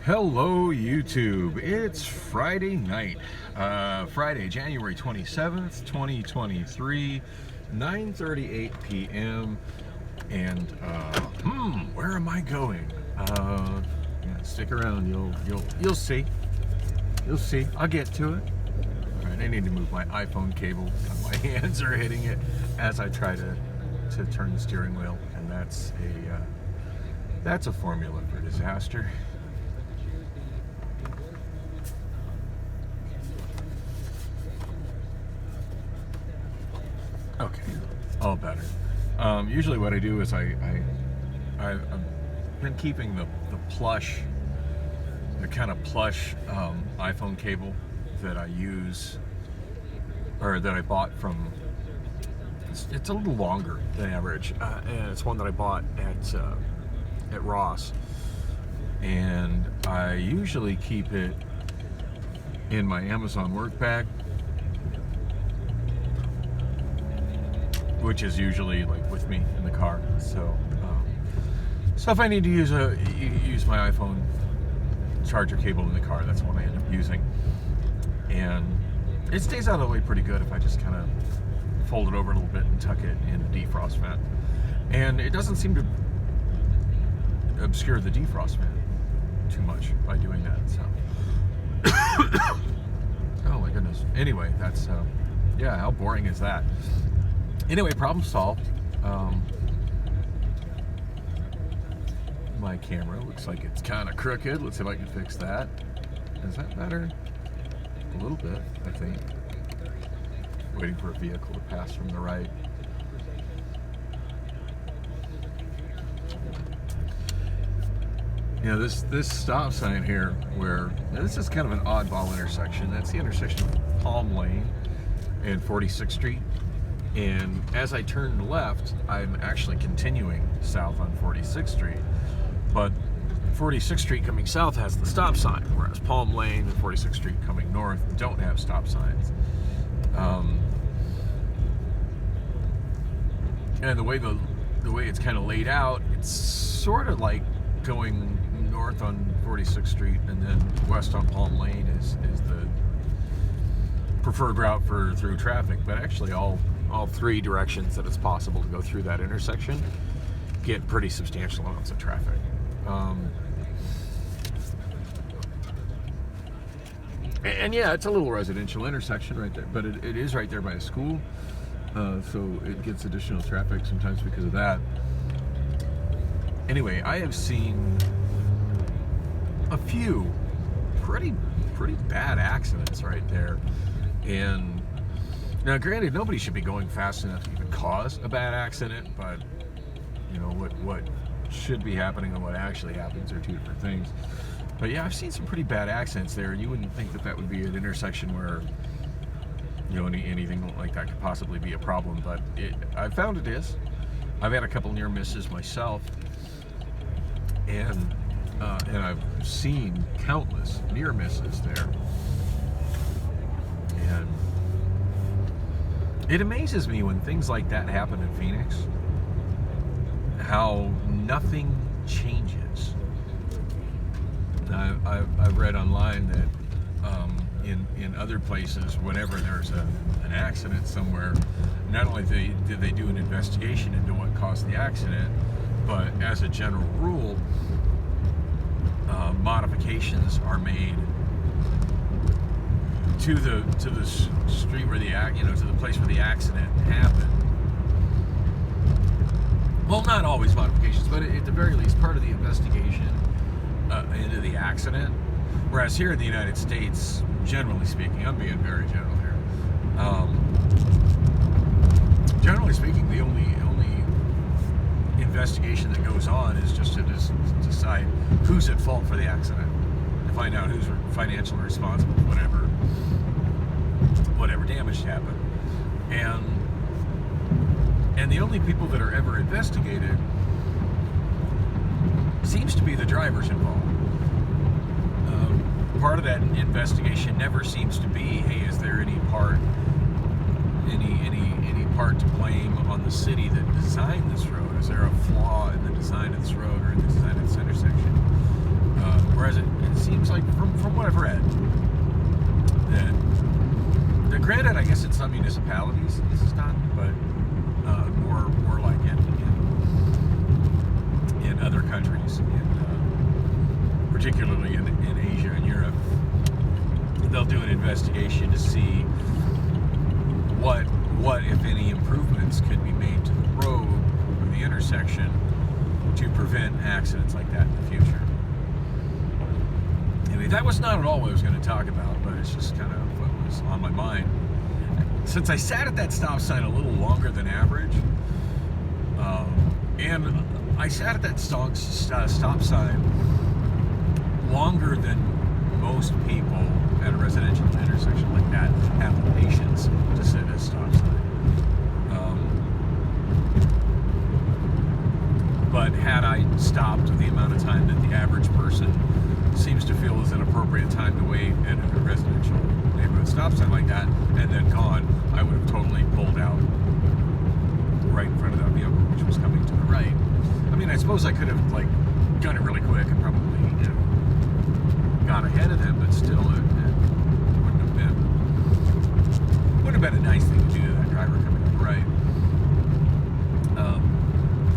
Hello YouTube, it's Friday night, Friday, January 27th, 2023, 9:38 p.m. and where am I going? Yeah, stick around, you'll see. You'll see. I'll get to it. All right, I need to move my iPhone cable. My hands are hitting it as I try to turn the steering wheel, and that's a formula for disaster. Okay, all better. Usually what I do is I've been keeping the kind of plush iPhone cable that I use, or that I bought from, it's a little longer than average, and it's one that I bought at Ross, and I usually keep it in my Amazon work bag, which is usually like with me in the car. So if I need to use my iPhone charger cable in the car, that's what I end up using. And it stays out of the way pretty good if I just kind of fold it over a little bit and tuck it in the defrost vent. And it doesn't seem to obscure the defrost vent too much by doing that. So, oh my goodness. Anyway, that's yeah, how boring is that? Anyway, problem solved. My camera looks like it's kind of crooked. Let's see if I can fix that. Is that better? A little bit, I think. Waiting for a vehicle to pass from the right. You know, this stop sign here, where this is kind of an oddball intersection. That's the intersection of Palm Lane and 46th Street. And as I turn left, I'm actually continuing south on 46th Street. But 46th Street coming south has the stop sign, whereas Palm Lane and 46th Street coming north don't have stop signs. And the way it's kind of laid out, it's sort of like going north on 46th Street and then west on Palm Lane is the preferred route for through traffic. But actually all three directions that it's possible to go through that intersection get pretty substantial amounts of traffic. And yeah, it's a little residential intersection right there, but it is right there by a school, so it gets additional traffic sometimes because of that. Anyway, I have seen a few pretty bad accidents right there, and now granted, nobody should be going fast enough to even cause a bad accident, but you know what should be happening and what actually happens are two different things. But yeah, I've seen some pretty bad accidents there. You wouldn't think that would be an intersection where, you know, anything like that could possibly be a problem, but I found it is. I've had a couple near misses myself, and I've seen countless near misses there. And it amazes me when things like that happen in Phoenix, how nothing changes. I've read online that in other places, whenever there's an accident somewhere, not only do they do an investigation into what caused the accident, but as a general rule, modifications are made to the street where to the place where the accident happened. Well, not always modifications, but at the very least, part of the investigation into the accident. Whereas here in the United States, generally speaking, I'm being very general here. Generally speaking, the only investigation that goes on is just to decide who's at fault for the accident, to find out who's financially responsible for whatever damage happened, and the only people that are ever investigated seems to be the drivers involved. Part of that investigation never seems to be, hey, is there any part to blame on the city that designed this road? Is there a flaw in the design of this road or in the design of this intersection? Whereas it seems like from what I've read that granted, I guess in some municipalities this is done, but more like in other countries, particularly in Asia and Europe, they'll do an investigation to see what if any improvements could be made to the road or the intersection to prevent accidents like that in the future. Anyway, that was not at all what I was going to talk about, but it's just kind of what was on my mind. Since I sat at that stop sign a little longer than average, and I sat at that stop sign longer than most people at a residential intersection like that have the patience to sit at a stop sign. But had I stopped the amount of time that the average person seems to feel is an appropriate time to wait at a residential neighborhood stop sign like that, and then gone, I would have totally pulled out right in front of that vehicle, which was coming to the right. I mean, I suppose I could have done it really quick and probably got ahead of them, but still, it wouldn't have been a nice thing to do to that driver coming to the right.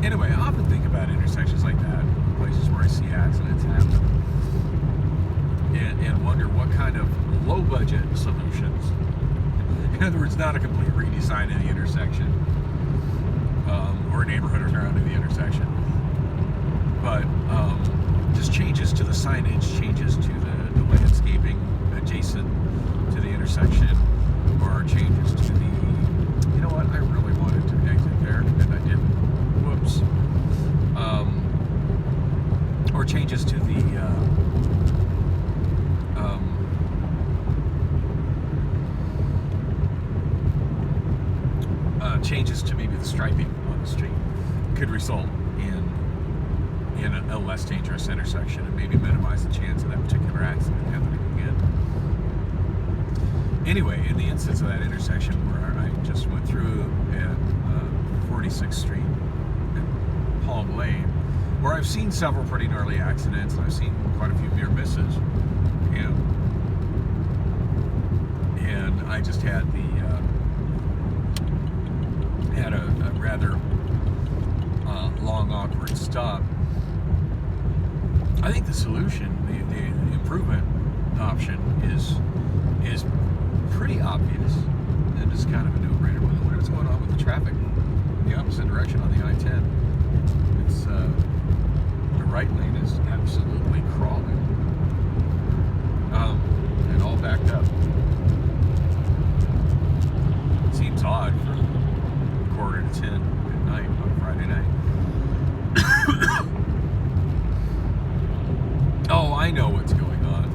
Anyway, I often think about intersections like that, places where I see accidents happen, and wonder what kind of low-budget solutions, in other words, not a complete redesign of the intersection, or a neighborhood around the intersection, but just changes to the signage, changes to the landscaping adjacent to the intersection, or changes to the, you know what, I really wanted to exit there, and I didn't. Whoops. Or changes to the changes to maybe the striping on the street could result in a less dangerous intersection and maybe minimize the chance of that particular accident happening again. Anyway, in the instance of that intersection where I just went through at 46th Street and Palm Lane, where I've seen several pretty gnarly accidents, and I've seen quite a few near misses, and I just had a rather long, awkward stop. I think the solution, the improvement option, is pretty obvious and is kind of a no-brainer. What's going on with the traffic in the opposite direction on the I-10? It's the right lane is absolutely crawling, and all backed up. It seems odd for 9:45 at night on a Friday night. Oh, I know what's going on.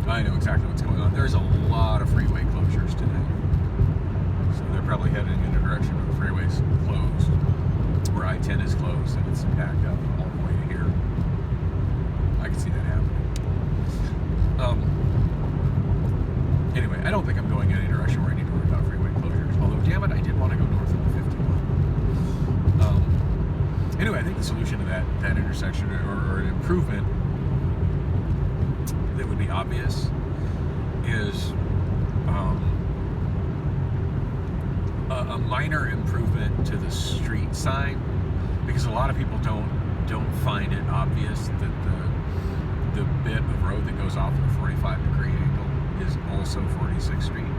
I know exactly what's going on. There's a lot of freeway closures today. So they're probably heading in a direction where the freeway's closed, where I-10 is closed, and it's backed up all the way to here. I can see that happening. Anyway, I don't think I'm going in any direction where I need to worry about freeway closures. Although, damn it, I did want to go north of the 51. Anyway, I think the solution to that intersection, or an improvement that would be obvious, is a minor improvement to the street sign, because a lot of people don't find it obvious that the bit of road that goes off at a 45-degree angle is also 46th Street,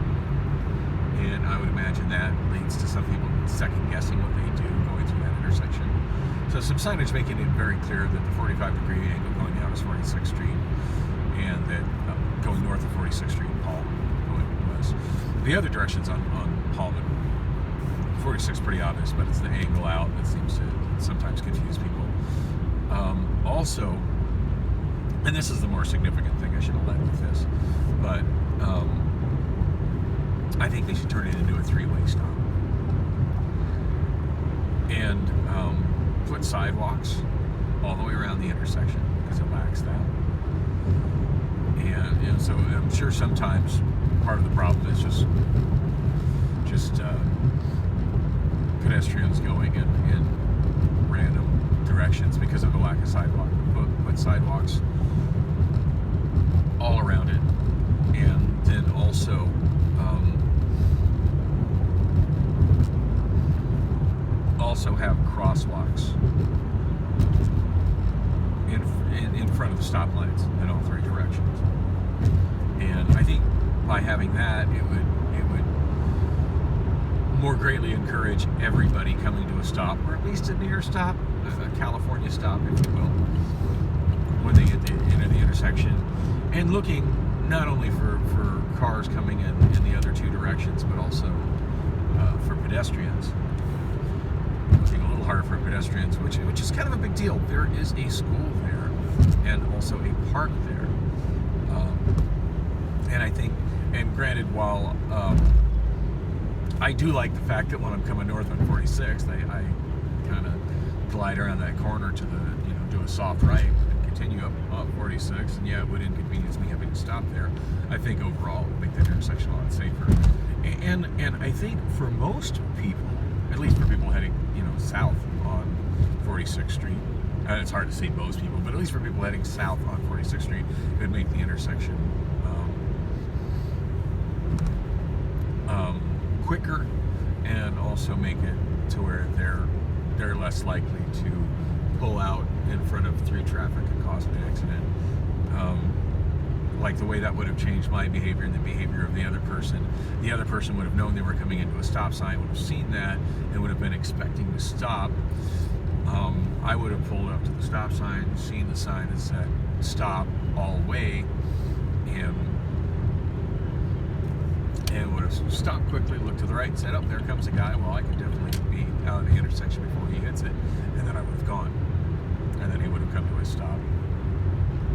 and I would imagine that leads to some people second-guessing what they do going through that intersection. So some signage making it very clear that the 45-degree angle going down is 46th Street, and that going north of 46th Street and Palm going west. The other directions on Palm and 46 is pretty obvious, but it's the angle out that seems to sometimes confuse people. Also, and this is the more significant thing, I should have led with this, but I think they should turn it into a three-way stop. And put sidewalks all the way around the intersection, because it lacks that. And so I'm sure sometimes part of the problem is just pedestrians going in random directions because of the lack of sidewalk. Put sidewalks all around it, and then also have crosswalks in front of the stoplights in all three directions. And I think by having that, it would more greatly encourage everybody coming to a stop, or at least a near stop, a California stop, if you will, when they get into the intersection, and looking not only for cars coming in the other two directions, but also for pedestrians. Looking a little harder for pedestrians, which is kind of a big deal. There is a school there, and also a park there. And I think, and granted, while I do like the fact that when I'm coming north on 46, I kind of glide around that corner to the, do a soft right and continue up 46, and yeah, it would inconvenience me having to stop there. I think overall it would make that intersection a lot safer. And I think for most people, at least for people heading, south on 46th Street, and it's hard to say most people, but at least for people heading south on 46th Street, it would make the intersection quicker, and also make it to where they're less likely to pull out in front of through traffic and cause an accident. Like the way that would have changed my behavior and the behavior of the other person. The other person would have known they were coming into a stop sign, would have seen that, and would have been expecting to stop. I would have pulled up to the stop sign, seen the sign that said stop all way, and would have stopped quickly, looked to the right, and said, oh, there comes a guy. Well, I could definitely be out of the intersection before he hits it, and then I would have gone. And then he would have come to a stop,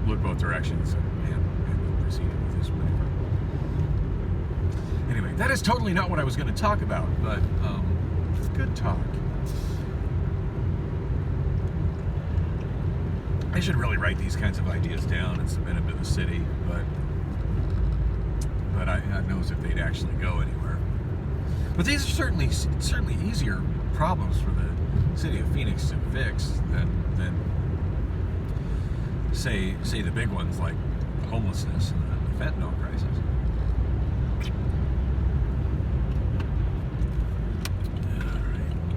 looked both directions, and proceeded with his maneuver. Anyway, that is totally not what I was going to talk about, but it's good talk. I should really write these kinds of ideas down and submit them to the city, but God knows if they'd actually go anywhere. But these are certainly easier problems for the city of Phoenix to fix than say the big ones like homelessness and the fentanyl crisis.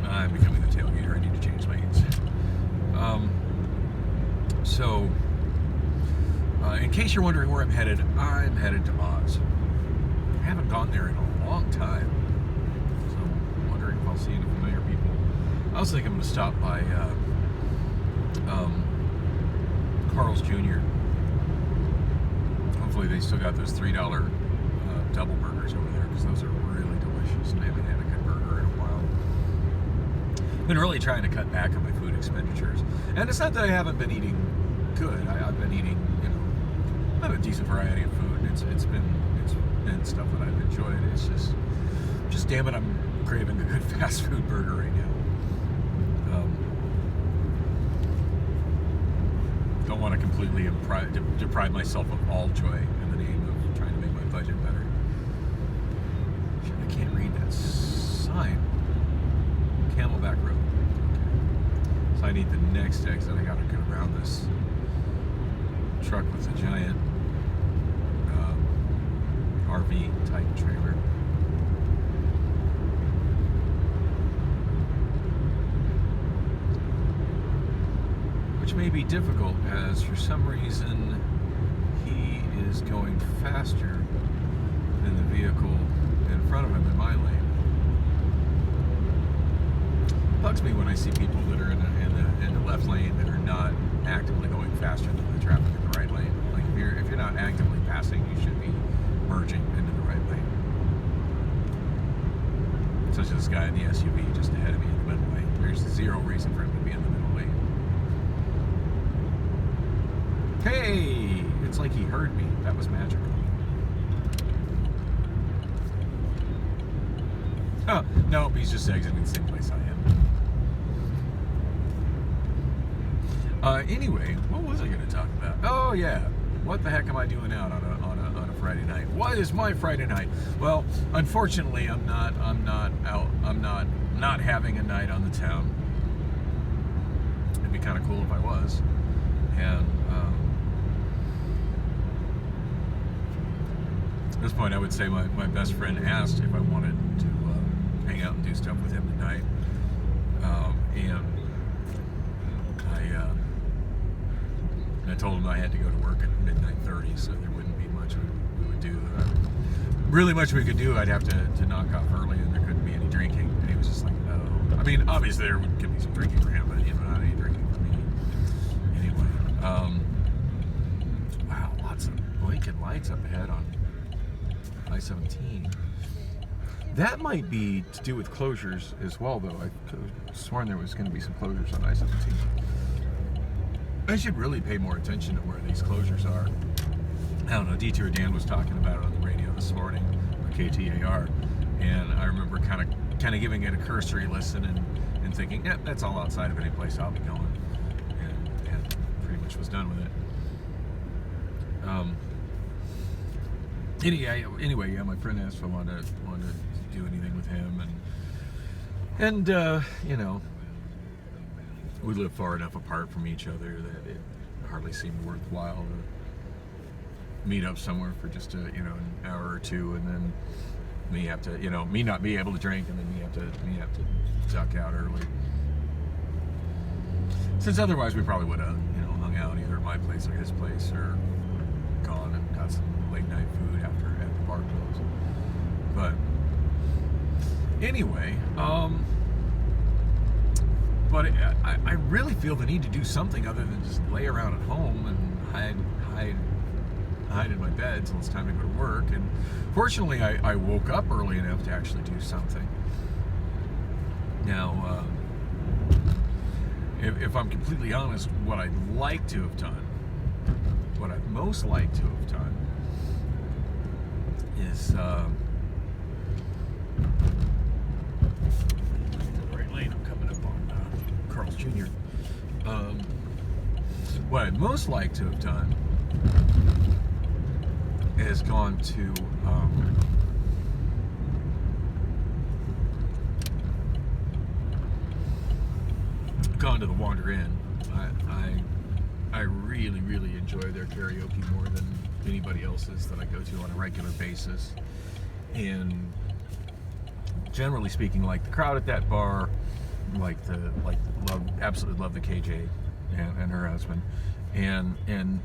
Alright, I'm becoming the tailgater. I need to change lanes. So, in case you're wondering where I'm headed to Oz. I haven't gone there in a long time, so I'm wondering if I'll see any familiar people. I also think I'm going to stop by Carl's Jr. Hopefully they still got those $3 double burgers over there, because those are really delicious, and I haven't had a good burger in a while. Been really trying to cut back on my food expenditures, and it's not that I haven't been eating good. I've been eating, I have a decent variety of food. It's been stuff that I've enjoyed. It's just damn it, I'm craving a good fast food burger right now. Don't want to completely deprive myself of all joy in the name of trying to make my budget better. Shit, I can't read that sign. Camelback Road. Okay. So I need the next exit. I gotta get around this truck with a giant RV type trailer. Which may be difficult, as for some reason he is going faster than the vehicle in front of him in my lane. It bugs me when I see people that are in the left lane that are not actively going faster than the traffic in the right lane. Like if you're not actively passing, you should be merging into the right lane. Such as this guy in the SUV just ahead of me in the middle lane. There's zero reason for him to be in the middle lane. Hey! It's like he heard me. That was magical. Oh, no, he's just exiting the same place I am. Anyway, what was I going to talk about? Oh, yeah. What the heck am I doing out on a Friday night? What is my Friday night? Well, unfortunately, I'm not having a night on the town. It'd be kind of cool if I was. And this point, I would say my best friend asked if I wanted to hang out and do stuff with him tonight. And I told him I had to go to work at midnight 30, so there wouldn't be much we would do. Really much we could do, I'd have to knock off early, and there couldn't be any drinking. And he was just like, no. I mean, obviously there could be some drinking for him, but not any drinking for me. Anyway, wow, lots of blinking lights up ahead on I-17. That might be to do with closures as well, though. I could have sworn there was going to be some closures on I-17. I should really pay more attention to where these closures are. I don't know, Detour Dan was talking about it on the radio this morning, or KTAR, and I remember kind of giving it a cursory listen and thinking, yeah, that's all outside of any place I'll be going, and pretty much was done with it. Anyway, yeah, my friend asked if I wanted to do anything with him, and you know, we live far enough apart from each other that it hardly seemed worthwhile to meet up somewhere for just an hour or two, and then me not be able to drink, and then me have to duck out early. Since otherwise we probably would have hung out either at my place or his place, or gone and got some late night food after at the bar closed. But anyway, but I really feel the need to do something other than just lay around at home and hide in my bed till it's time to go to work. And fortunately, I woke up early enough to actually do something. Now, if I'm completely honest, what I'd like to have done, what I'd most like to have done, is right lane. I'm coming up on Carl's Jr. What I'd most like to have done is gone to the Wander Inn. I really enjoy their karaoke more than anybody else's that I go to on a regular basis, and generally speaking, like the crowd at that bar, absolutely love the KJ and her husband, and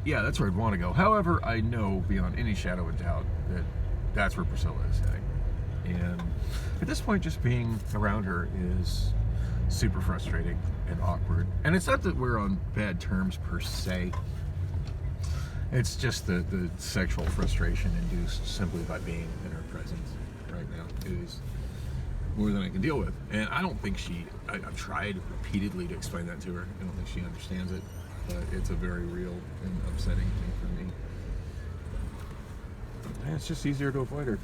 yeah, that's where I'd want to go. However, I know beyond any shadow of doubt that that's where Priscilla is heading, and at this point, just being around her is super frustrating and awkward. And it's not that we're on bad terms per se. It's just the sexual frustration induced simply by being in her presence right now is more than I can deal with. And I don't think I've tried repeatedly to explain that to her. I don't think she understands it, but it's a very real and upsetting thing for me. And it's just easier to avoid her.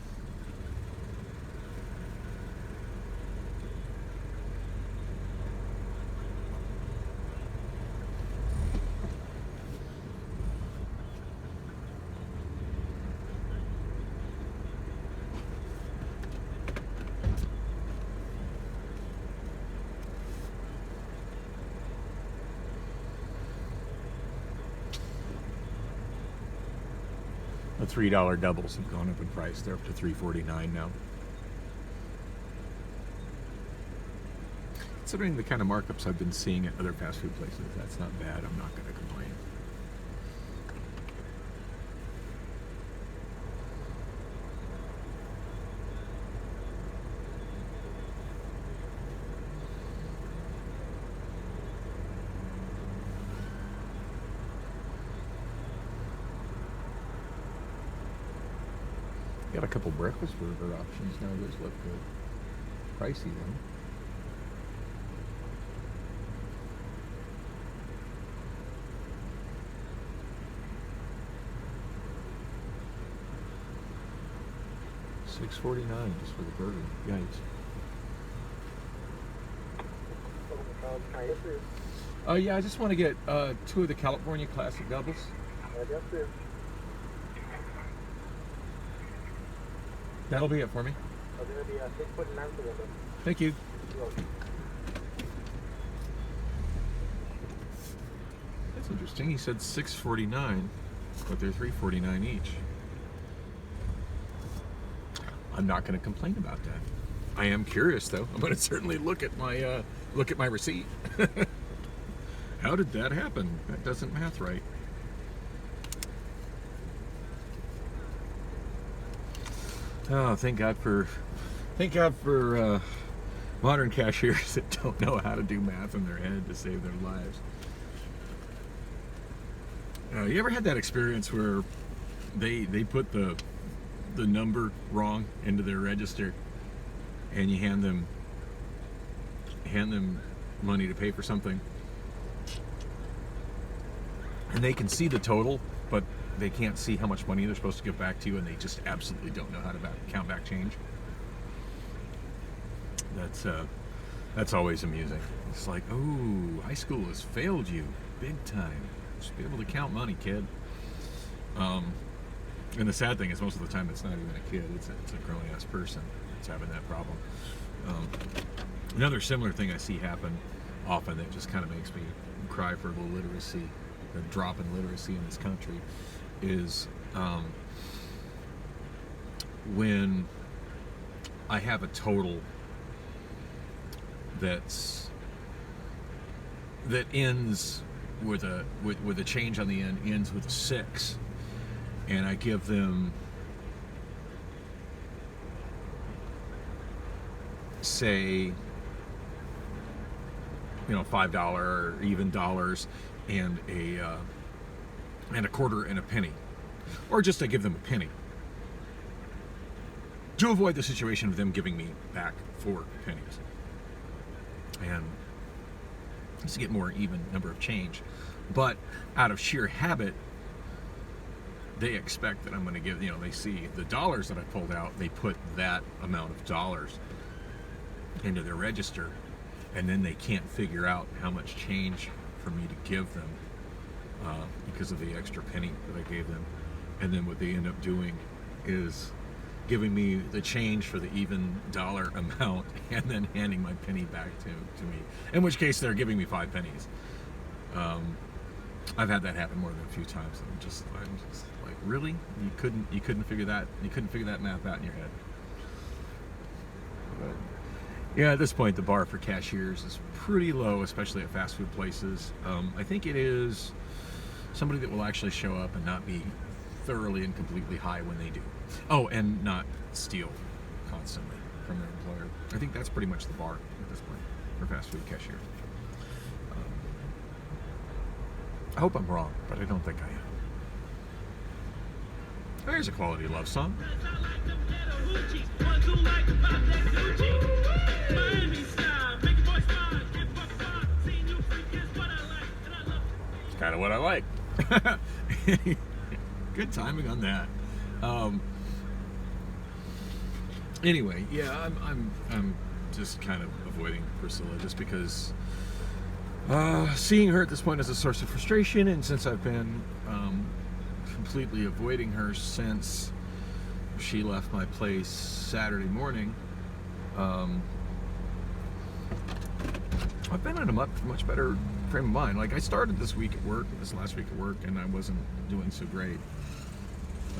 The $3 doubles have gone up in price. They're up to $3.49 now. Considering the kind of markups I've been seeing at other fast food places, that's not bad. I'm not going to complain. Got a couple breakfast burger options now. Those look good. Pricey though. $6.49 just for the burger. Yikes. Yeah, I just want to get 2 of the California Classic doubles. Yes, sir. That'll be it for me. It's going to be $6.49 for them. Thank you. That's interesting. He said $6.49, but they're $3.49 each. I'm not going to complain about that. I am curious though. I'm going to certainly look at my receipt. How did that happen? That doesn't math right. Oh, thank God for modern cashiers that don't know how to do math in their head to save their lives. You ever had that experience where they put the number wrong into their register, and you hand them money to pay for something, and they can see the total, but they can't see how much money they're supposed to give back to you, and they just absolutely don't know how to count back change? That's always amusing. It's like, oh, high school has failed you big time. Just be able to count money, kid. And the sad thing is, most of the time, it's not even a kid. It's a grown-ass person that's having that problem. Another similar thing I see happen often that just kind of makes me cry for a little literacy, the drop in literacy in this country, is when I have a total that ends with a change on the end, ends with a 6, and I give them, say, $5 or even dollars, and a quarter and a penny, or just I give them a penny, to avoid the situation of them giving me back 4 pennies, and just to get more even number of change. But out of sheer habit, they expect that I'm going to give, they see the dollars that I pulled out, they put that amount of dollars into their register, and then they can't figure out how much change for me to give them because of the extra penny that I gave them. And then what they end up doing is giving me the change for the even dollar amount, and then handing my penny back to me, in which case they're giving me 5 pennies. I've had that happen more than a few times, and I'm just like, really? You couldn't figure that math out in your head? But yeah, at this point, the bar for cashiers is pretty low, especially at fast food places. I think it is somebody that will actually show up and not be thoroughly and completely high when they do. Oh, and not steal constantly from their employer. I think that's pretty much the bar at this point for fast food cashiers. I hope I'm wrong, but I don't think I am. There's a quality love song. It's kind of what I like. Good timing on that. Anyway, yeah, I'm just kind of avoiding Priscilla just because seeing her at this point is a source of frustration, and since I've been completely avoiding her since she left my place Saturday morning, I've been in a much better frame of mind. Like, I started this last week at work, and I wasn't doing so great.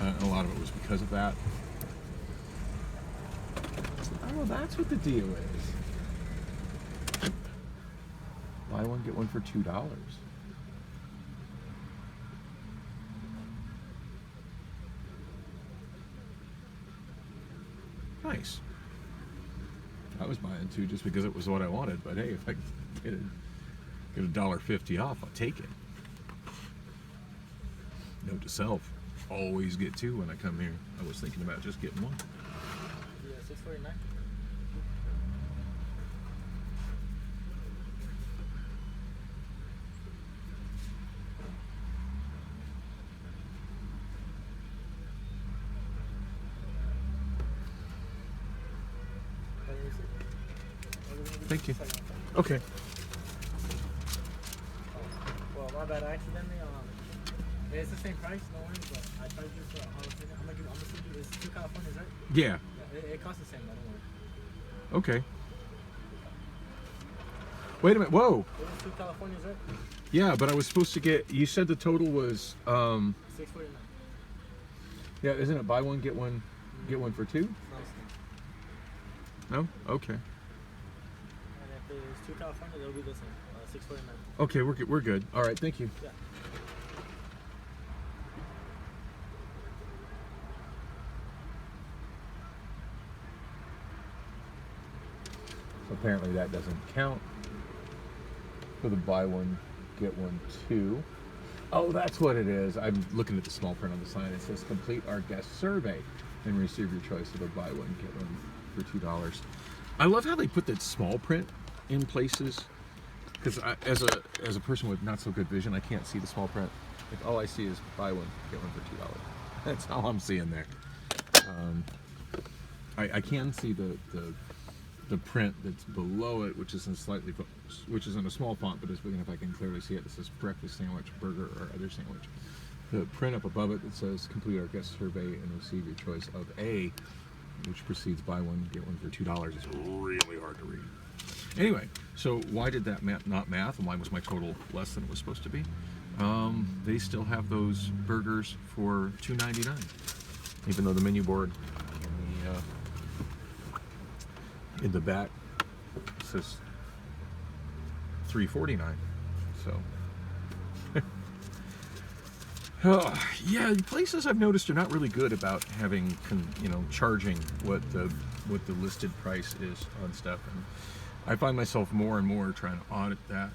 And a lot of it was because of that. Oh, that's what the deal is. Buy one, get one for $2. Nice. I was buying 2 just because it was what I wanted, but hey, if I get $1.50 off, I'll take it. Note to self: always get 2 when I come here. I was thinking about just getting 1. Yeah, $6.49. Thank you. Okay. Well, my bad. I accidentally it's the same price, no worries. But I tried you for I'm gonna send you. It's 2 Californias, right? Yeah. It costs the same. I don't worry. Okay. Wait a minute. Whoa. It was 2 Californias, right? Yeah, but I was supposed to get. You said the total was. $6.49. Yeah, isn't it buy one get one for 2? No? Okay. And if it's 2 California, they'll be the same. 649. Okay, we're good. All right, thank you. Yeah. So apparently that doesn't count for the buy one, get one, two. Oh, that's what it is. I'm looking at the small print on the sign. It says complete our guest survey and receive your choice of a buy one, get one for $2. I love how they put that small print in places, because as a person with not so good vision, I can't see the small print. Like, all I see is buy one, get one for $2. That's all I'm seeing there. I can see the print that's below it, which is in a small font, but it's big enough I can clearly see it. This says breakfast sandwich, burger, or other sandwich. The print up above it that says complete our guest survey and receive your choice of A, which precedes buy one, get one for $2, is really hard to read. Anyway, so why did that not math, and why was my total less than it was supposed to be? They still have those burgers for $2.99, even though the menu board in the back says $3.49. So yeah, places I've noticed are not really good about having charging what the listed price is on stuff, and I find myself more and more trying to audit that.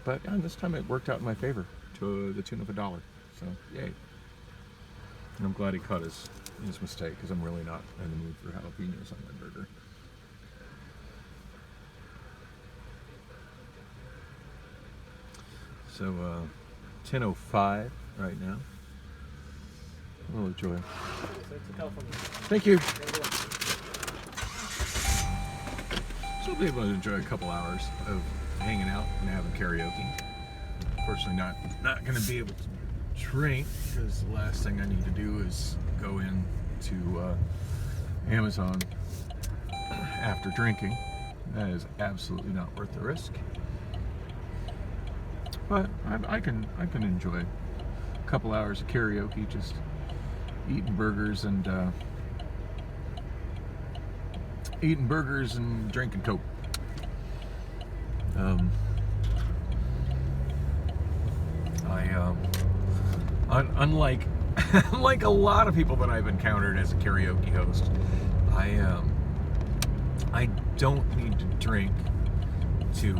But this time it worked out in my favor to the tune of $1. So yay! And I'm glad he caught his mistake, because I'm really not in the mood for jalapenos on my burger. So 10:05 right now. We'll enjoy. Thank you. So I'll be able to enjoy a couple hours of hanging out and having karaoke. Unfortunately, not going to be able to drink, because the last thing I need to do is go in to Amazon after drinking. That is absolutely not worth the risk. But I can enjoy a couple hours of karaoke, just eating burgers and drinking Coke. Unlike unlike a lot of people that I've encountered as a karaoke host, I don't need to drink to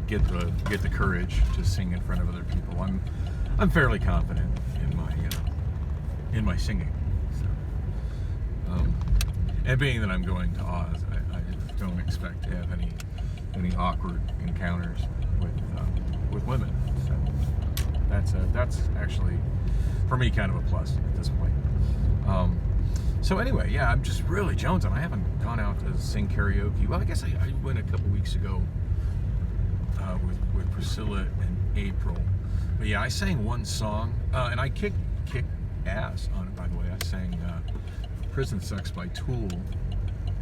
get the courage to sing in front of other people. I'm fairly confident in my singing. So, and being that I'm going to Oz, I don't expect to have any awkward encounters with women. So that's actually for me kind of a plus at this point. So anyway, yeah, I'm just really jonesing. I haven't gone out to sing karaoke. Well, I guess I went a couple weeks ago with Priscilla and April. But yeah, I sang one song, and I kicked ass on it, by the way. I sang Prison Sex by Tool.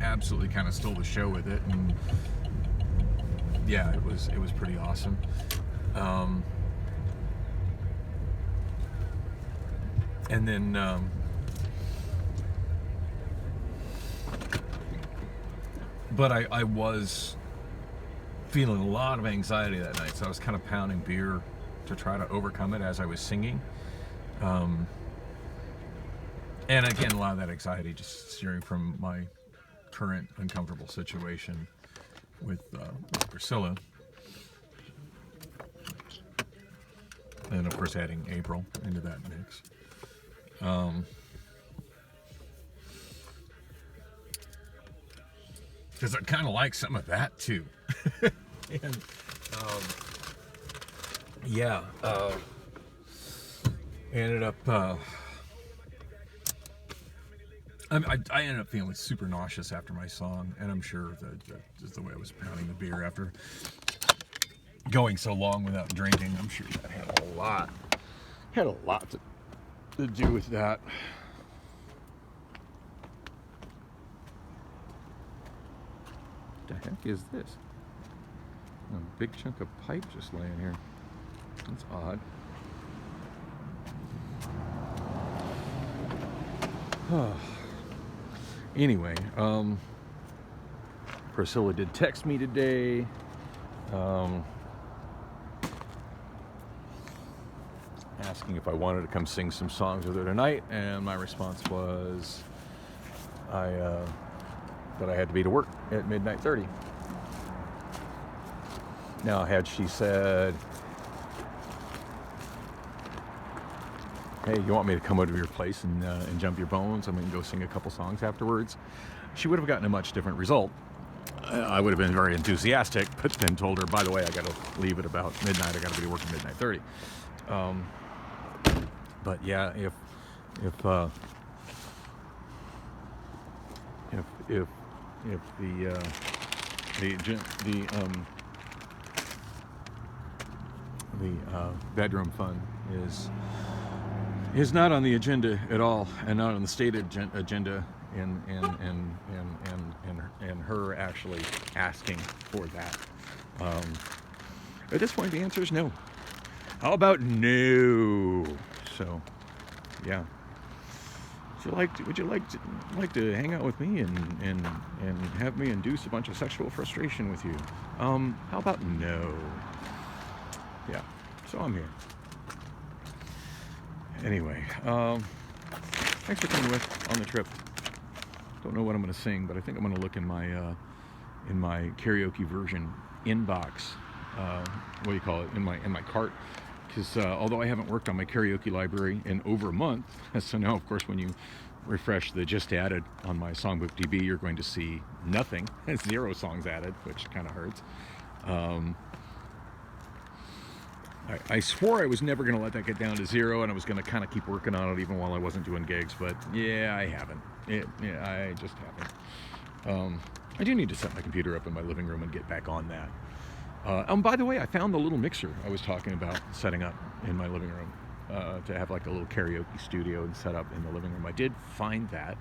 Absolutely kind of stole the show with it, and yeah, it was pretty awesome. And then but I was feeling a lot of anxiety that night, so I was kind of pounding beer to try to overcome it as I was singing. And again, a lot of that anxiety just steering from my current uncomfortable situation with Priscilla, and of course adding April into that mix. Because I kind of like some of that too. And yeah, ended up I ended up feeling super nauseous after my song, and I'm sure that just the way I was pounding the beer after going so long without drinking, I'm sure that had a lot to do with that. What the heck is this? A big chunk of pipe just laying here. That's odd. Anyway, Priscilla did text me today. Asking if I wanted to come sing some songs with her tonight, and my response was that I had to be to work at midnight 30. Now, had she said, hey, you want me to come over to your place and jump your bones and we can go sing a couple songs afterwards, she would have gotten a much different result. I would have been very enthusiastic, but then told her, by the way, I got to leave at about midnight. I got to be to work at midnight 30. But yeah, if the bedroom fund is not on the agenda at all, and not on the state agenda, and her actually asking for that. At this point, the answer is no. How about no? So, yeah. Would you like to hang out with me and have me induce a bunch of sexual frustration with you? How about no? Yeah. So I'm here. Anyway, thanks for coming with on the trip. Don't know what I'm going to sing, but I think I'm going to look in my karaoke version inbox. What do you call it? In my cart. Because although I haven't worked on my karaoke library in over a month, so now of course when you refresh the just added on my songbook DB, you're going to see nothing. 0 songs added, which kind of hurts. I swore I was never going to let that get down to 0, and I was going to kind of keep working on it even while I wasn't doing gigs, but yeah, I haven't. I just haven't. I do need to set my computer up in my living room and get back on that. By the way, I found the little mixer I was talking about setting up in my living room to have like a little karaoke studio and set up in the living room. I did find that.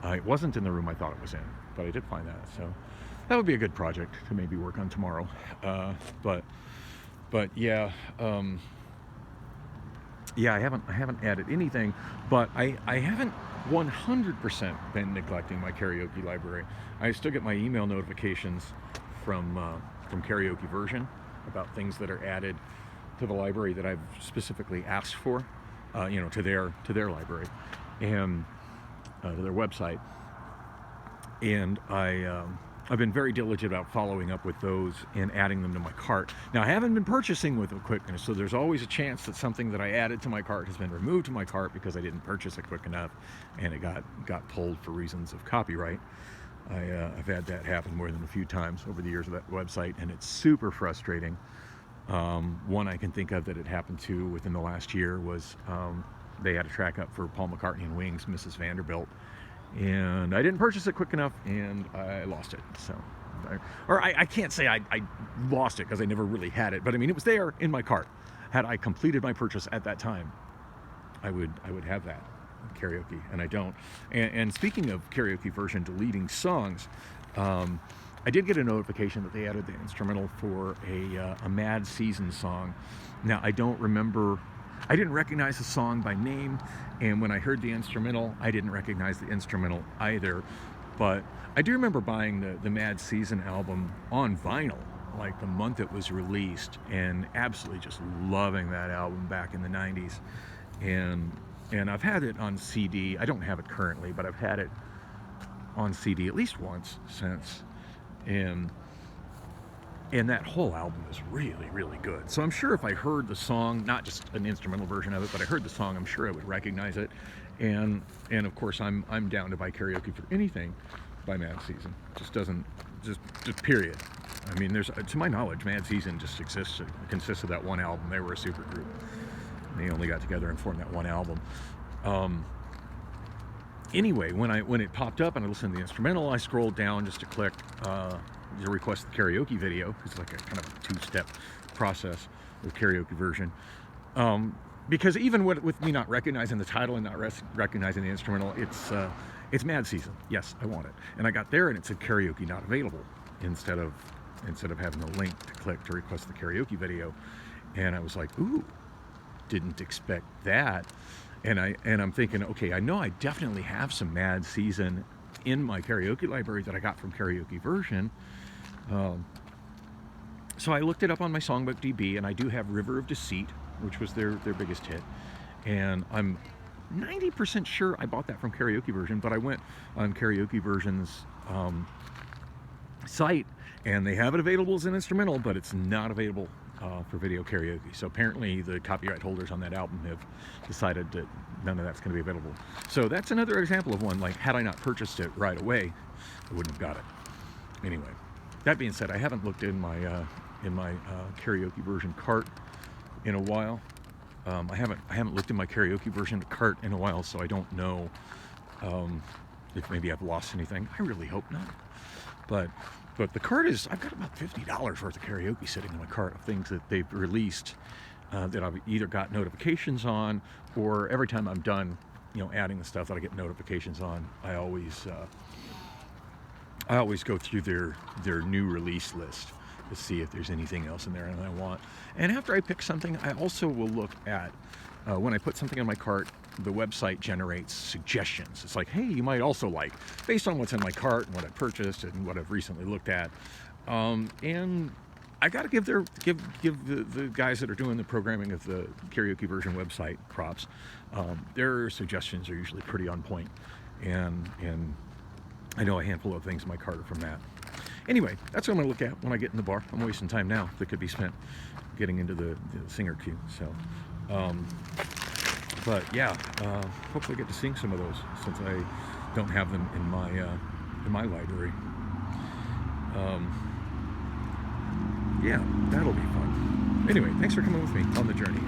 It wasn't in the room I thought it was in, but I did find that. So that would be a good project to maybe work on tomorrow. But yeah, I haven't added anything, but I haven't 100% been neglecting my karaoke library. I still get my email notifications from karaoke version about things that are added to the library that I've specifically asked for, to their library and to their website. And I've been very diligent about following up with those and adding them to my cart. Now, I haven't been purchasing with quickness, so there's always a chance that something that I added to my cart has been removed to my cart because I didn't purchase it quick enough, and it got pulled for reasons of copyright. I've had that happen more than a few times over the years of that website, and it's super frustrating. One I can think of that it happened to within the last year was they had a track up for Paul McCartney and Wings, Mrs. Vanderbilt, and I didn't purchase it quick enough, and I lost it. So, I can't say I lost it because I never really had it, but I mean it was there in my cart. Had I completed my purchase at that time, I would have that karaoke, and I don't. And speaking of karaoke version deleting songs, I did get a notification that they added the instrumental for a Mad Season song. Now, I didn't recognize the song by name, and when I heard the instrumental, I didn't recognize the instrumental either. But I do remember buying the Mad Season album on vinyl, like the month it was released, and absolutely just loving that album back in the 90s. And I've had it on CD. I don't have it currently, but I've had it on CD at least once since. And that whole album is really, really good. So I'm sure if I heard the song, not just an instrumental version of it, but I heard the song, I'm sure I would recognize it. And of course, I'm down to buy karaoke for anything by Mad Season. Just period. I mean, to my knowledge, Mad Season just consists of that one album. They were a super group. They only got together and formed that one album. Anyway, when it popped up and I listened to the instrumental, I scrolled down just to click to request the karaoke video. It's like a kind of a 2-step process with karaoke version. Because even with me not recognizing the title and not recognizing the instrumental, it's Mad Season. Yes, I want it. And I got there and it said karaoke not available instead of having a link to click to request the karaoke video. And I was like, ooh. Didn't expect that. And I'm thinking, okay, I know I definitely have some Mad Season in my karaoke library that I got from Karaoke Version. So I looked it up on my Songbook DB, and I do have River of Deceit, which was their biggest hit. And I'm 90% sure I bought that from Karaoke Version, but I went on Karaoke Version's site, and they have it available as an instrumental, but it's not available for video karaoke. So apparently the copyright holders on that album have decided that none of that's going to be available. So that's another example of one, like, had I not purchased it right away, I wouldn't have got it. Anyway, that being said, I haven't looked in my Karaoke Version cart in a while. I haven't looked in my Karaoke Version cart in a while, so I don't know if maybe I've lost anything. I really hope not. But the cart is, I've got about $50 worth of karaoke sitting in my cart of things that they've released that I've either got notifications on, or every time I'm done, adding the stuff that I get notifications on, I always go through their new release list to see if there's anything else in there that I want. And after I pick something, I also will look at, when I put something in my cart, the website generates suggestions. It's like, hey, you might also like, based on what's in my cart and what I purchased and what I've recently looked at. And I got to give the guys that are doing the programming of the Karaoke Version website props. Their suggestions are usually pretty on point, and I know a handful of things in my cart are from that. Anyway, that's what I'm going to look at when I get in the bar. I'm wasting time now that could be spent getting into the singer queue. So, but yeah, hopefully I get to sing some of those, since I don't have them in my library. Yeah, that'll be fun. Anyway, thanks for coming with me on the journey.